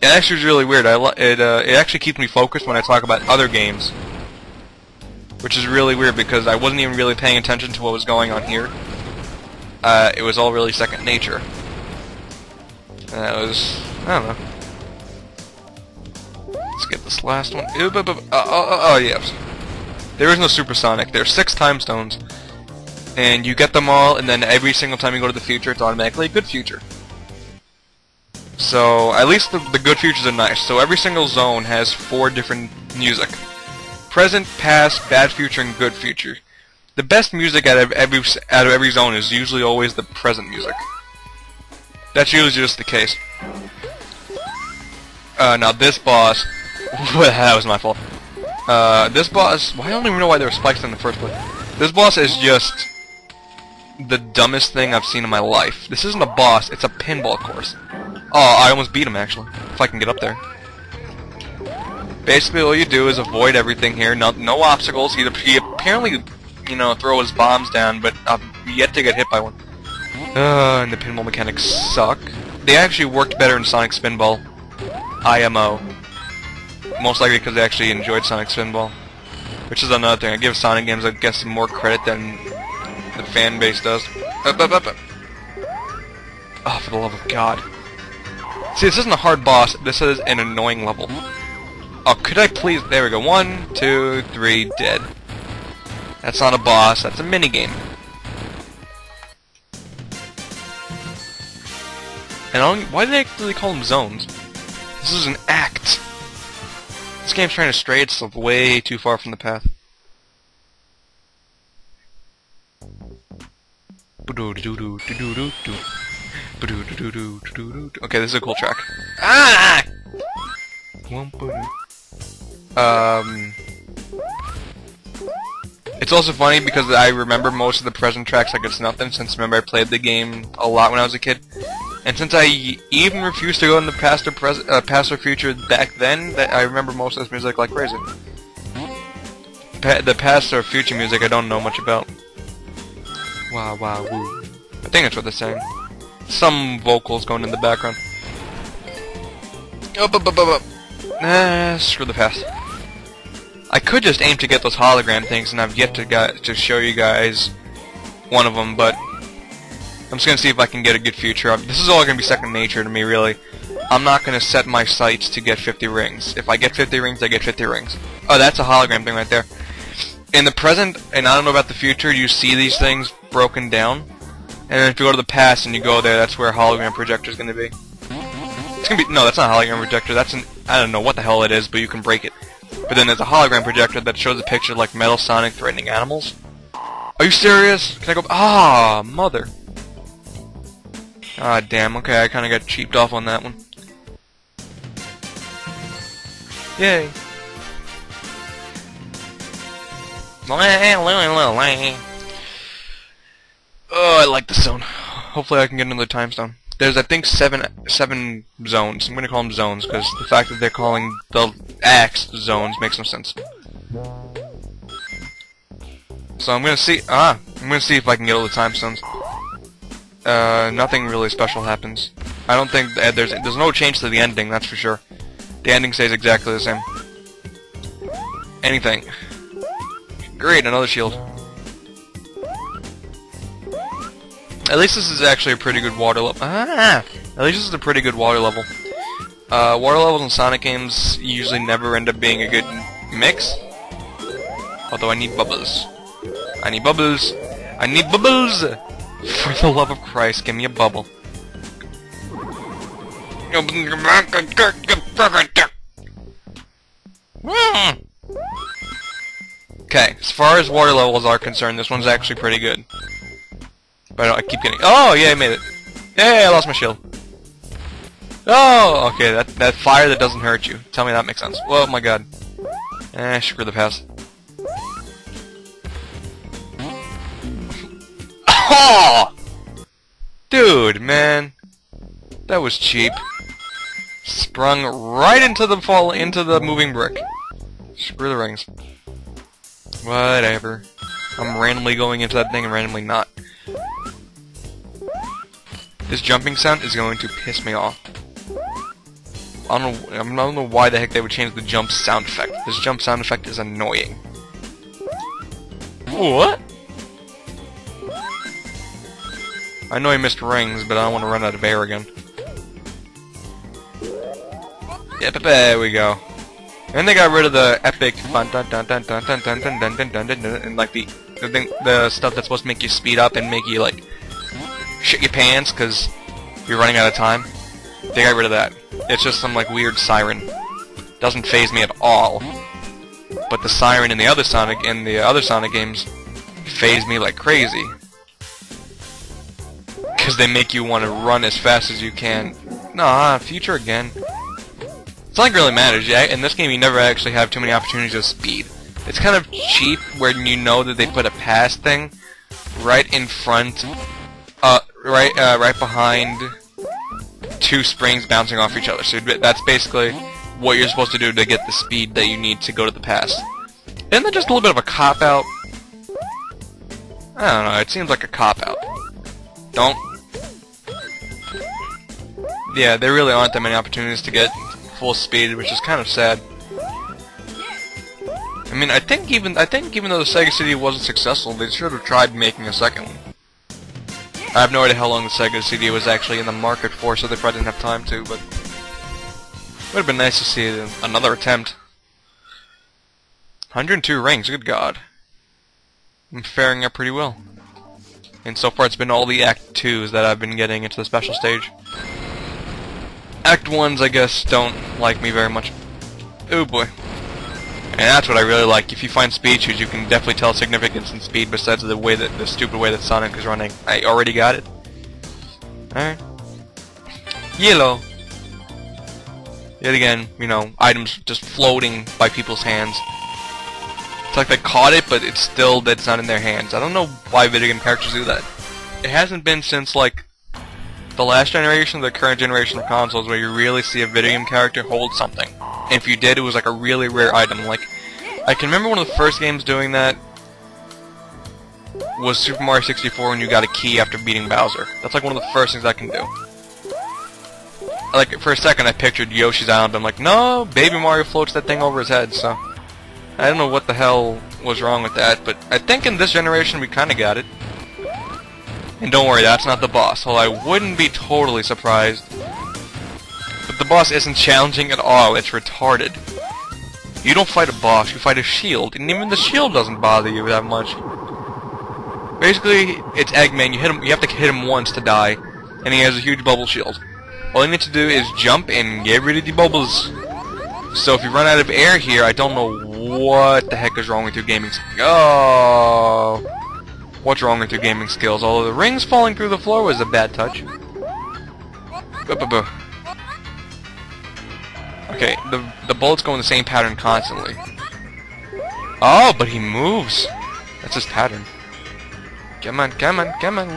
It actually is really weird. It actually keeps me focused when I talk about other games, which is really weird because I wasn't even really paying attention to what was going on here. It was all really second nature. And that was, I don't know. Let's get this last one. Oh yes. There is no supersonic. There's 6 time stones, and you get them all, and then every single time you go to the future, it's automatically a good future. So at least the good futures are nice. So every single zone has 4 different music: present, past, bad future, and good future. The best music out of every zone is usually always the present music. That's usually just the case. Now this boss, that was my fault. This boss, I don't even know why there were spikes in the first place. This boss is just the dumbest thing I've seen in my life. This isn't a boss, it's a pinball course. Oh, I almost beat him actually, if I can get up there. Basically all you do is avoid everything here, no obstacles. He apparently, you know, throws bombs down, but I've yet to get hit by one. And the pinball mechanics suck. They actually worked better in Sonic Spinball. IMO. Most likely because they actually enjoyed Sonic Spinball. Which is another thing. I give Sonic games, I guess, more credit than the fan base does. Oh, for the love of God. See, this isn't a hard boss. This is an annoying level. Oh, could I please... There we go. 1, 2, 3, dead. That's not a boss. That's a minigame. And why did they actually call them zones? This is an act. This game's trying to stray itself way too far from the path. Okay, this is a cool track. Ah! It's also funny because I remember most of the present tracks like it's nothing, since remember I played the game a lot when I was a kid. And since I even refused to go in the past or future back then, that I remember most of this music like crazy. The past or future music I don't know much about. Wow, wow, woo. I think that's what they're saying. Some vocals going in the background. Screw the past. I could just aim to get those hologram things, and I've yet to show you guys one of them, but I'm just gonna see if I can get a good future. This is all gonna be second nature to me, really. I'm not gonna set my sights to get 50 rings. If I get 50 rings, I get 50 rings. Oh, that's a hologram thing right there. In the present, and I don't know about the future, you see these things broken down, and then if you go to the past and you go there, that's where a hologram projector is gonna be. It's gonna be no, that's not a hologram projector. That's an I don't know what the hell it is, but you can break it. But then there's a hologram projector that shows a picture like Metal Sonic threatening animals. Are you serious? Can I go? Ah, mother. Ah, damn. Okay, I kind of got cheaped off on that one. Yay. Oh, I like this zone. Hopefully I can get another time stone. There's, I think, seven zones. I'm going to call them zones, because the fact that they're calling the acts zones makes no sense. So I'm going to see, if I can get all the time stones. Nothing really special happens. I don't think, there's no change to the ending, that's for sure. The ending stays exactly the same. Anything. Great, another shield. At least this is actually a pretty good water level. At least this is a pretty good water level. Water levels in Sonic games usually never end up being a good mix. Although I need bubbles. I need bubbles. I need bubbles! For the love of Christ, give me a bubble. Okay, as far as water levels are concerned, this one's actually pretty good. But I keep getting... Oh, yeah, I made it. Yay, I lost my shield. Oh, okay, that fire that doesn't hurt you. Tell me that makes sense. Oh my god. Screw the pass. Oh! Dude, man. That was cheap. Sprung right into the moving brick. Screw the rings. Whatever. I'm randomly going into that thing and randomly not. This jumping sound is going to piss me off. don't know why the heck they would change the jump sound effect. This jump sound effect is annoying. What? I know I missed rings, but I don't want to run out of air again. Yep, there we go. And they got rid of the epic fun dun dun dun dun dun dun dun dun dun dun dun dun, and like the stuff that's supposed to make you speed up and make you like shit your pants because you're running out of time. They got rid of that. It's just some like weird siren. Doesn't phase me at all. But the siren in the other Sonic games phase me like crazy. Because they make you want to run as fast as you can. Nah, future again. It's not like it really matters. Yeah, in this game you never actually have too many opportunities of speed. It's kind of cheap when you know that they put a pass thing right in front, right behind two springs bouncing off each other. So that's basically what you're supposed to do to get the speed that you need to go to the pass. Isn't that just a little bit of a cop-out? I don't know, it seems like a cop-out. Don't... Yeah, there really aren't that many opportunities to get full speed, which is kind of sad. I mean, I think even though the Sega CD wasn't successful, they should have tried making a second one. I have no idea how long the Sega CD was actually in the market for, so they probably didn't have time to, but it would have been nice to see another attempt. 102 rings, good god. I'm faring up pretty well. And so far it's been all the Act 2s that I've been getting into the special stage. Act 1s, I guess, don't like me very much. Oh boy. And that's what I really like. If you find speed shoes, you can definitely tell significance in speed besides the stupid way that Sonic is running. I already got it. Alright. Yellow. Yet again, you know, items just floating by people's hands. It's like they caught it, but it's not in their hands. I don't know why video game characters do that. It hasn't been since, like, the last generation or the current generation of consoles where you really see a video game character hold something. And if you did, it was like a really rare item. Like, I can remember one of the first games doing that was Super Mario 64 when you got a key after beating Bowser. That's like one of the first things I can do. Like, for a second I pictured Yoshi's Island, I'm like, no, Baby Mario floats that thing over his head, so... I don't know what the hell was wrong with that, but I think in this generation we kinda got it. And don't worry, that's not the boss, well, I wouldn't be totally surprised. But the boss isn't challenging at all, it's retarded. You don't fight a boss, you fight a shield, and even the shield doesn't bother you that much. Basically, it's Eggman, you have to hit him once to die, and he has a huge bubble shield. All you need to do is jump and get rid of the bubbles. So if you run out of air here, I don't know what the heck is wrong with your gaming skills. Oh, what's wrong with your gaming skills? Although the rings falling through the floor was a bad touch. Okay, the bullets go in the same pattern constantly. Oh, but he moves. That's his pattern. Come on, come on, come on.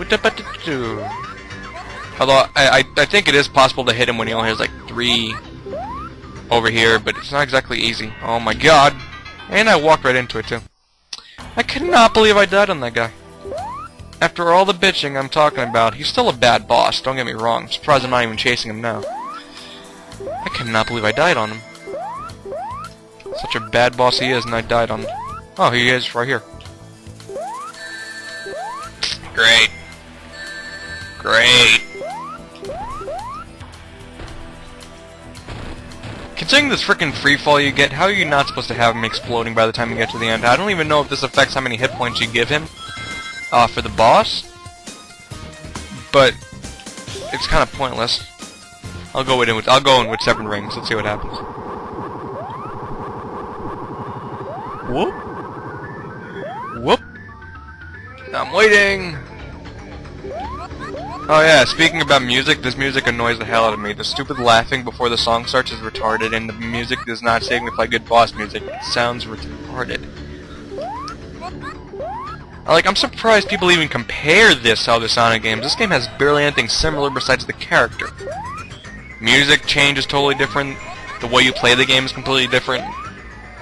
Although I think it is possible to hit him when he only has like 3 over here, but it's not exactly easy. Oh my god. And I walked right into it too. I cannot believe I died on that guy. After all the bitching I'm talking about, he's still a bad boss, don't get me wrong. I'm surprised I'm not even chasing him now. I cannot believe I died on him. Such a bad boss he is, and I died on him. Oh, he is right here. Great. Great. Considering this frickin' freefall you get, how are you not supposed to have him exploding by the time you get to the end? I don't even know if this affects how many hit points you give him for the boss, but it's kind of pointless. I'll go in with 7 rings. Let's see what happens. Whoop. Whoop. I'm waiting. Oh yeah, speaking about music, this music annoys the hell out of me. The stupid laughing before the song starts is retarded, and the music does not signify good boss music. It sounds retarded. I'm surprised people even compare this to other Sonic games. This game has barely anything similar besides the character. Music change is totally different. The way you play the game is completely different.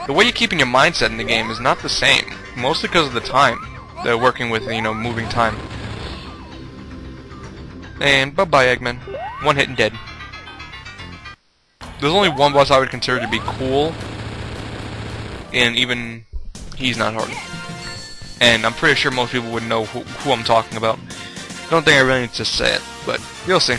The way you keep in your mindset in the game is not the same. Mostly because of the time. They're working with, you know, moving time. And bye-bye, Eggman. 1 hit and dead. there's only one boss I would consider to be cool, and even he's not hard. And I'm pretty sure most people would know who I'm talking about. Don't think I really need to say it, but you'll see.